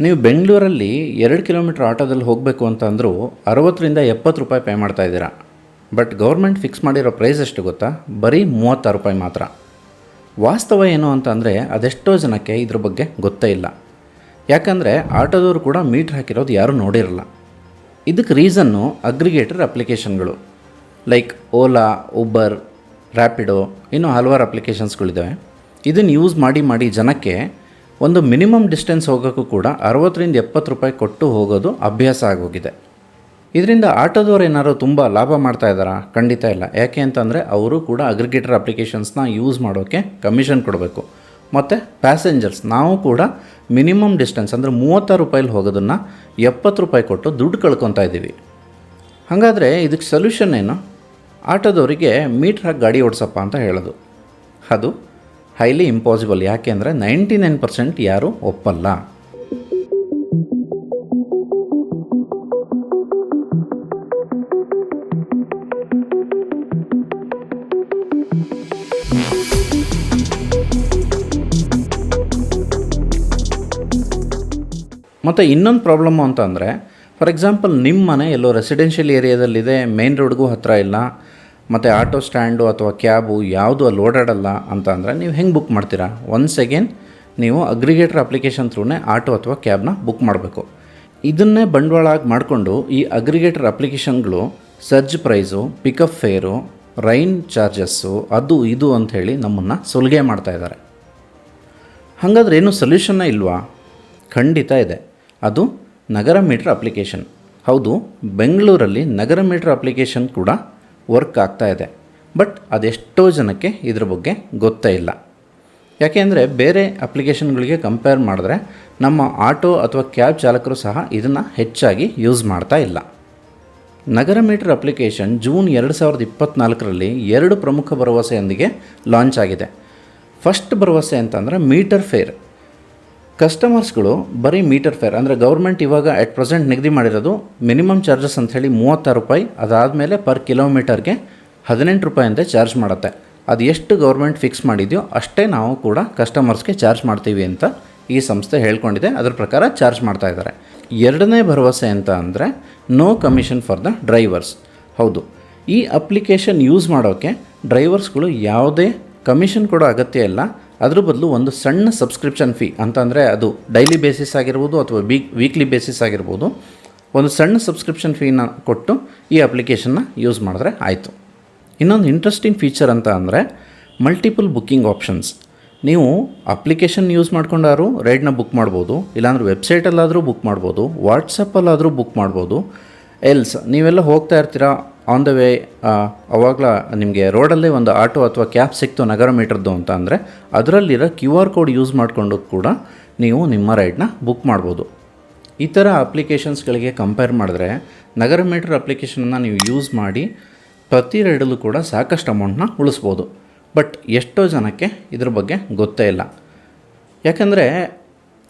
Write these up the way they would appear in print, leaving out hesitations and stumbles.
ನೀವು ಬೆಂಗಳೂರಲ್ಲಿ 2 ಕಿಲೋಮೀಟರ್ ಆಟೋದಲ್ಲಿ ಹೋಗಬೇಕು ಅಂತ ಅಂದರೂ 60ರಿಂದ 70 ರೂಪಾಯಿ ಪೇ ಮಾಡ್ತಾ ಇದ್ದೀರಾ. ಬಟ್ ಗೌರ್ಮೆಂಟ್ ಫಿಕ್ಸ್ ಮಾಡಿರೋ ಪ್ರೈಸ್ ಎಷ್ಟು ಗೊತ್ತಾ? ಬರೀ 36 ರೂಪಾಯಿ ಮಾತ್ರ. ವಾಸ್ತವ ಏನು ಅಂತ ಅಂದರೆ ಅದೆಷ್ಟೋ ಜನಕ್ಕೆ ಇದ್ರ ಬಗ್ಗೆ ಗೊತ್ತೇ ಇಲ್ಲ. ಯಾಕಂದರೆ ಆಟೋದವರು ಕೂಡ ಮೀಟ್ರ್ ಹಾಕಿರೋದು ಯಾರೂ ನೋಡಿರಲ್ಲ. ಇದಕ್ಕೆ ರೀಸನ್ನು ಅಗ್ರಿಗೇಟರ್ ಅಪ್ಲಿಕೇಶನ್ಗಳು ಲೈಕ್ ಓಲಾ, ಉಬರ್, ರ್ಯಾಪಿಡೋ, ಇನ್ನೂ ಹಲವಾರು ಅಪ್ಲಿಕೇಶನ್ಸ್ಗಳಿದ್ದಾವೆ. ಇದನ್ನು ಯೂಸ್ ಮಾಡಿ ಜನಕ್ಕೆ ಒಂದು ಮಿನಿಮಮ್ ಡಿಸ್ಟೆನ್ಸ್ ಹೋಗೋಕ್ಕೂ ಕೂಡ 60ರಿಂದ 70 ರೂಪಾಯಿ ಕೊಟ್ಟು ಹೋಗೋದು ಅಭ್ಯಾಸ ಆಗೋಗಿದೆ. ಇದರಿಂದ ಆಟೋದವ್ರು ಏನಾದ್ರು ತುಂಬ ಲಾಭ ಮಾಡ್ತಾ ಇದ್ದಾರಾ? ಖಂಡಿತ ಇಲ್ಲ. ಯಾಕೆ ಅಂತಂದರೆ ಅವರು ಕೂಡ ಅಗ್ರಿಗೇಟರ್ ಅಪ್ಲಿಕೇಶನ್ಸ್ನ ಯೂಸ್ ಮಾಡೋಕ್ಕೆ ಕಮಿಷನ್ ಕೊಡಬೇಕು. ಮತ್ತು ಪ್ಯಾಸೆಂಜರ್ಸ್ ನಾವು ಕೂಡ ಮಿನಿಮಮ್ ಡಿಸ್ಟೆನ್ಸ್ ಅಂದರೆ 36 ರೂಪಾಯಲ್ಲಿ ಹೋಗೋದನ್ನು 70 ರೂಪಾಯಿ ಕೊಟ್ಟು ದುಡ್ಡು ಕಳ್ಕೊತಾ ಇದ್ದೀವಿ. ಹಾಗಾದರೆ ಇದಕ್ಕೆ ಸೊಲ್ಯೂಷನ್ ಏನು? ಆಟೋದವರಿಗೆ ಮೀಟ್ರ್ ಹಾಕಿ ಗಾಡಿ ಓಡಿಸಪ್ಪ ಅಂತ ಹೇಳೋದು. ಅದು ಹೈಲಿ ಇಂಪಾಸಿಬಲ್. ಯಾಕೆ ಅಂದರೆ 99% ಯಾರೂ ಒಪ್ಪಲ್ಲ. ಮತ್ತು ಇನ್ನೊಂದು ಪ್ರಾಬ್ಲಮ್ಮು ಅಂತ ಅಂದರೆ, ಫಾರ್ ಎಕ್ಸಾಂಪಲ್ ನಿಮ್ಮ ಮನೆ ಎಲ್ಲೋ ರೆಸಿಡೆನ್ಷಿಯಲ್ ಏರಿಯಾದಲ್ಲಿದೆ, ಮೇನ್ ರೋಡ್ಗೂ ಹತ್ತಿರ ಇಲ್ಲ, ಮತ್ತು ಆಟೋ ಸ್ಟ್ಯಾಂಡು ಅಥವಾ ಕ್ಯಾಬು ಯಾವುದು ಅಲ್ಲಿ ಓಡಾಡಲ್ಲ ಅಂತ ಅಂದರೆ ನೀವು ಹೆಂಗೆ ಬುಕ್ ಮಾಡ್ತೀರಾ? ಒನ್ಸ್ ಅಗೇನ್ ನೀವು ಅಗ್ರಿಗೇಟರ್ ಅಪ್ಲಿಕೇಶನ್ ಥ್ರೂನೇ ಆಟೋ ಅಥವಾ ಕ್ಯಾಬ್ನ ಬುಕ್ ಮಾಡಬೇಕು. ಇದನ್ನೇ ಬಂಡವಾಳ ಆಗಿ ಮಾಡಿಕೊಂಡು ಈ ಅಗ್ರಿಗೇಟರ್ ಅಪ್ಲಿಕೇಶನ್ಗಳು surge price, pickup fare, rain charges, ಅದು ಇದು ಅಂಥೇಳಿ ನಮ್ಮನ್ನು ಸುಲಿಗೆ ಮಾಡ್ತಾಯಿದ್ದಾರೆ. ಹಾಗಾದ್ರೆ ಏನು ಸೊಲ್ಯೂಷನ್ನ ಇಲ್ವಾ? ಖಂಡಿತ ಇದೆ. ಅದು ನಗರ ಮೀಟ್ರ್ ಅಪ್ಲಿಕೇಶನ್. ಹೌದು, ಬೆಂಗಳೂರಲ್ಲಿ ನಗರ ಮೀಟ್ರ್ ಅಪ್ಲಿಕೇಶನ್ ಕೂಡ ವರ್ಕ್ ಆಗ್ತಾ ಇದೆ. ಬಟ್ ಅದೆಷ್ಟೋ ಜನಕ್ಕೆ ಇದ್ರ ಬಗ್ಗೆ ಗೊತ್ತೇ ಇಲ್ಲ. ಯಾಕೆ ಅಂದರೆ ಬೇರೆ ಅಪ್ಲಿಕೇಶನ್ಗಳಿಗೆ ಕಂಪೇರ್ ಮಾಡಿದ್ರೆ ನಮ್ಮ ಆಟೋ ಅಥವಾ ಕ್ಯಾಬ್ ಚಾಲಕರು ಸಹ ಇದನ್ನು ಹೆಚ್ಚಾಗಿ ಯೂಸ್ ಮಾಡ್ತಾ ಇಲ್ಲ. ನಗರ ಮೀಟರ್ ಅಪ್ಲಿಕೇಶನ್ ಜೂನ್ 2024ರಲ್ಲಿ 2 ಪ್ರಮುಖ ಭರವಸೆಯೊಂದಿಗೆ ಲಾಂಚ್ ಆಗಿದೆ. ಫಸ್ಟ್ ಭರವಸೆ ಅಂತಂದರೆ ಮೀಟರ್ ಫೇರ್. ಕಸ್ಟಮರ್ಸ್ಗಳು ಬರೀ ಮೀಟರ್ ಫೇರ್ ಅಂದರೆ ಗೌರ್ಮೆಂಟ್ ಇವಾಗ ಅಟ್ ಪ್ರೆಸೆಂಟ್ ನಿಗದಿ ಮಾಡಿರೋದು ಮಿನಿಮಮ್ ಚಾರ್ಜಸ್ ಅಂಥೇಳಿ 36 ರೂಪಾಯಿ. ಅದಾದಮೇಲೆ ಪರ್ ಕಿಲೋಮೀಟರ್ಗೆ 18 ರೂಪಾಯಿ ಅಂತ ಚಾರ್ಜ್ ಮಾಡುತ್ತೆ. ಅದು ಎಷ್ಟು ಗೌರ್ಮೆಂಟ್ ಫಿಕ್ಸ್ ಮಾಡಿದೆಯೋ ಅಷ್ಟೇ ನಾವು ಕೂಡ ಕಸ್ಟಮರ್ಸ್ಗೆ ಚಾರ್ಜ್ ಮಾಡ್ತೀವಿ ಅಂತ ಈ ಸಂಸ್ಥೆ ಹೇಳ್ಕೊಂಡಿದೆ. ಅದರ ಪ್ರಕಾರ ಚಾರ್ಜ್ ಮಾಡ್ತಾ ಇದ್ದಾರೆ. ಎರಡನೇ ಭರವಸೆ ಅಂತ ಅಂದರೆ no commission for the drivers. ಹೌದು, ಈ ಅಪ್ಲಿಕೇಶನ್ ಯೂಸ್ ಮಾಡೋಕ್ಕೆ ಡ್ರೈವರ್ಸ್ಗಳು ಯಾವುದೇ ಕಮಿಷನ್ ಕೊಡೋ ಅಗತ್ಯ ಇಲ್ಲ. ಅದ್ರ ಬದಲು ಒಂದು ಸಣ್ಣ ಸಬ್ಸ್ಕ್ರಿಪ್ಷನ್ ಫೀ ಅಂತಂದರೆ ಅದು ಡೈಲಿ ಬೇಸಿಸ್ ಆಗಿರ್ಬೋದು ಅಥವಾ ವೀಕ್ಲಿ ಬೇಸಿಸ್ ಆಗಿರ್ಬೋದು, ಒಂದು ಸಣ್ಣ ಸಬ್ಸ್ಕ್ರಿಪ್ಷನ್ ಫೀನ ಕೊಟ್ಟು ಈ ಅಪ್ಲಿಕೇಶನ್ನ ಯೂಸ್ ಮಾಡಿದ್ರೆ ಆಯಿತು. ಇನ್ನೊಂದು ಇಂಟ್ರೆಸ್ಟಿಂಗ್ ಫೀಚರ್ ಅಂತ ಅಂದರೆ ಮಲ್ಟಿಪಲ್ ಬುಕ್ಕಿಂಗ್ ಆಪ್ಷನ್ಸ್. ನೀವು ಅಪ್ಲಿಕೇಶನ್ ಯೂಸ್ ಮಾಡ್ಕೊಂಡಾರು ರೈಡ್ನ ಬುಕ್ ಮಾಡ್ಬೋದು, ಇಲ್ಲಾಂದ್ರೆ ವೆಬ್ಸೈಟಲ್ಲಾದರೂ ಬುಕ್ ಮಾಡ್ಬೋದು, ವಾಟ್ಸಪ್ಪಲ್ಲಾದರೂ ಬುಕ್ ಮಾಡ್ಬೋದು. ಎಲ್ಸ್ ನೀವೆಲ್ಲ ಹೋಗ್ತಾ ಇರ್ತೀರಾ ಆನ್ ದ ವೇ, ಅವಾಗಲ ನಿಮಗೆ ರೋಡಲ್ಲೇ ಒಂದು ಆಟೋ ಅಥವಾ ಕ್ಯಾಬ್ ಸಿಕ್ತು ನಗರ ಮೀಟ್ರದ್ದು ಅಂತ ಅಂದರೆ ಅದರಲ್ಲಿರೋ QR ಕೋಡ್ ಯೂಸ್ ಮಾಡಿಕೊಂಡು ಕೂಡ ನೀವು ನಿಮ್ಮ ರೈಡ್ನ ಬುಕ್ ಮಾಡ್ಬೋದು. ಈ ಥರ ಅಪ್ಲಿಕೇಶನ್ಸ್ಗಳಿಗೆ ಕಂಪೇರ್ ಮಾಡಿದ್ರೆ ನಗರ ಮೀಟ್ರ್ ಅಪ್ಲಿಕೇಶನನ್ನು ನೀವು ಯೂಸ್ ಮಾಡಿ ಪ್ರತಿ ರೈಡಲ್ಲೂ ಕೂಡ ಸಾಕಷ್ಟು ಅಮೌಂಟ್ನ ಉಳಿಸ್ಬೋದು. ಬಟ್ ಎಷ್ಟೋ ಜನಕ್ಕೆ ಇದ್ರ ಬಗ್ಗೆ ಗೊತ್ತೇ ಇಲ್ಲ. ಯಾಕಂದರೆ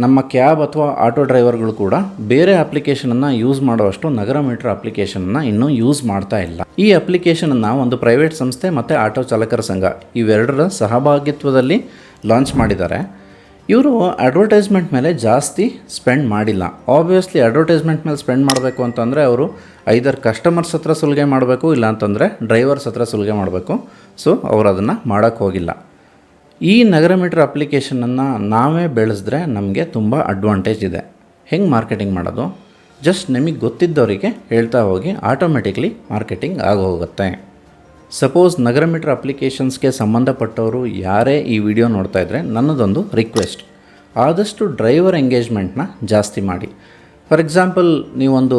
ನಮ್ಮ ಕ್ಯಾಬ್ ಅಥವಾ ಆಟೋ ಡ್ರೈವರ್ಗಳು ಕೂಡ ಬೇರೆ ಅಪ್ಲಿಕೇಶನನ್ನು ಯೂಸ್ ಮಾಡುವಷ್ಟು ನಗರ ಮೀಟ್ರ್ ಅಪ್ಲಿಕೇಶನನ್ನು ಇನ್ನೂ ಯೂಸ್ ಮಾಡ್ತಾ ಇಲ್ಲ. ಈ ಅಪ್ಲಿಕೇಶನನ್ನು ಒಂದು ಪ್ರೈವೇಟ್ ಸಂಸ್ಥೆ ಮತ್ತು ಆಟೋ ಚಾಲಕರ ಸಂಘ ಇವೆರಡರ ಸಹಭಾಗಿತ್ವದಲ್ಲಿ ಲಾಂಚ್ ಮಾಡಿದ್ದಾರೆ. ಇವರು ಅಡ್ವರ್ಟೈಸ್ಮೆಂಟ್ ಮೇಲೆ ಜಾಸ್ತಿ ಸ್ಪೆಂಡ್ ಮಾಡಿಲ್ಲ. ಆಬ್ವಿಯಸ್ಲಿ ಅಡ್ವರ್ಟೈಸ್ಮೆಂಟ್ ಮೇಲೆ ಸ್ಪೆಂಡ್ ಮಾಡಬೇಕು ಅಂತಂದರೆ ಅವರು ಐದರ್ ಕಸ್ಟಮರ್ಸ್ ಹತ್ರ ಸುಲಿಗೆ ಮಾಡಬೇಕು, ಇಲ್ಲ ಅಂತಂದರೆ ಡ್ರೈವರ್ಸ್ ಹತ್ರ ಸುಲಿಗೆ ಮಾಡಬೇಕು. ಸೊ ಅವರು ಅದನ್ನು ಮಾಡೋಕ್ಕೆ ಹೋಗಿಲ್ಲ. ಈ ನಗರ ಮೀಟ್ರ್ ಅಪ್ಲಿಕೇಶನನ್ನು ನಾವೇ ಬೆಳೆಸಿದ್ರೆ ನಮಗೆ ತುಂಬ ಅಡ್ವಾಂಟೇಜ್ ಇದೆ. ಹೆಂಗೆ ಮಾರ್ಕೆಟಿಂಗ್ ಮಾಡೋದು? ಜಸ್ಟ್ ನಿಮಗೆ ಗೊತ್ತಿದ್ದವರಿಗೆ ಹೇಳ್ತಾ ಹೋಗಿ ಆಟೋಮೆಟಿಕ್ಲಿ ಮಾರ್ಕೆಟಿಂಗ್ ಆಗೋಗುತ್ತೆ. ಸಪೋಸ್ ನಗರ ಮೀಟ್ರ್ ಅಪ್ಲಿಕೇಶನ್ಸ್ಗೆ ಸಂಬಂಧಪಟ್ಟವರು ಯಾರೇ ಈ ವಿಡಿಯೋ ನೋಡ್ತಾ ಇದ್ದರೆ ನನ್ನದೊಂದು ರಿಕ್ವೆಸ್ಟ್, ಆದಷ್ಟು ಡ್ರೈವರ್ ಎಂಗೇಜ್ಮೆಂಟ್ನ ಜಾಸ್ತಿ ಮಾಡಿ. ಫಾರ್ ಎಕ್ಸಾಂಪಲ್ ನೀವೊಂದು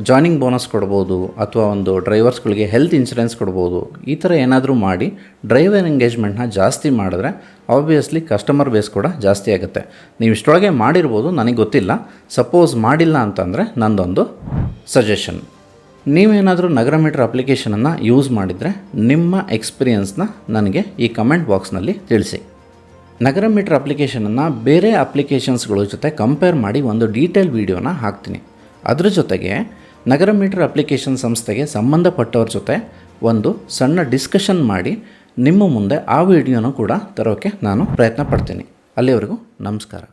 ಜಾಯ್ನಿಂಗ್ ಬೋನಸ್ ಕೊಡ್ಬೋದು, ಅಥವಾ ಒಂದು ಡ್ರೈವರ್ಸ್ಗಳಿಗೆ ಹೆಲ್ತ್ ಇನ್ಶೂರೆನ್ಸ್ ಕೊಡ್ಬೋದು. ಈ ಥರ ಏನಾದರೂ ಮಾಡಿ ಡ್ರೈವರ್ ಎಂಗೇಜ್ಮೆಂಟ್ನ ಜಾಸ್ತಿ ಮಾಡಿದ್ರೆ ಆಬ್ವಿಯಸ್ಲಿ ಕಸ್ಟಮರ್ ಬೇಸ್ ಕೂಡ ಜಾಸ್ತಿ ಆಗುತ್ತೆ. ನೀವು ಇಷ್ಟರೊಳಗೆ ಮಾಡಿರ್ಬೋದು, ನನಗೆ ಗೊತ್ತಿಲ್ಲ. ಸಪೋಸ್ ಮಾಡಿಲ್ಲ ಅಂತಂದರೆ ನಂದೊಂದು ಸಜೆಷನ್, ನೀವೇನಾದರೂ ನಗರ ಮೀಟ್ರ್ ಅಪ್ಲಿಕೇಶನನ್ನು ಯೂಸ್ ಮಾಡಿದರೆ ನಿಮ್ಮ ಎಕ್ಸ್ಪೀರಿಯನ್ಸ್ನ ನನಗೆ ಈ ಕಮೆಂಟ್ ಬಾಕ್ಸ್ನಲ್ಲಿ ತಿಳಿಸಿ. ನಗರ ಮೀಟ್ರ್ ಅಪ್ಲಿಕೇಶನನ್ನು ಬೇರೆ ಅಪ್ಲಿಕೇಶನ್ಸ್ಗಳ ಜೊತೆ ಕಂಪೇರ್ ಮಾಡಿ ಒಂದು ಡೀಟೇಲ್ ವೀಡಿಯೋನ ಹಾಕ್ತೀನಿ. ಅದರ ಜೊತೆಗೆ ನಗರ ಮೀಟ್ರ್ ಅಪ್ಲಿಕೇಶನ್ ಸಂಸ್ಥೆಗೆ ಸಂಬಂಧಪಟ್ಟವ್ರ ಜೊತೆ ಒಂದು ಸಣ್ಣ ಡಿಸ್ಕಷನ್ ಮಾಡಿ ನಿಮ್ಮ ಮುಂದೆ ಆ ವಿಡಿಯೋನೂ ಕೂಡ ತರೋಕ್ಕೆ ನಾನು ಪ್ರಯತ್ನ ಪಡ್ತೀನಿ. ಅಲ್ಲಿವರೆಗೂ ನಮಸ್ಕಾರ.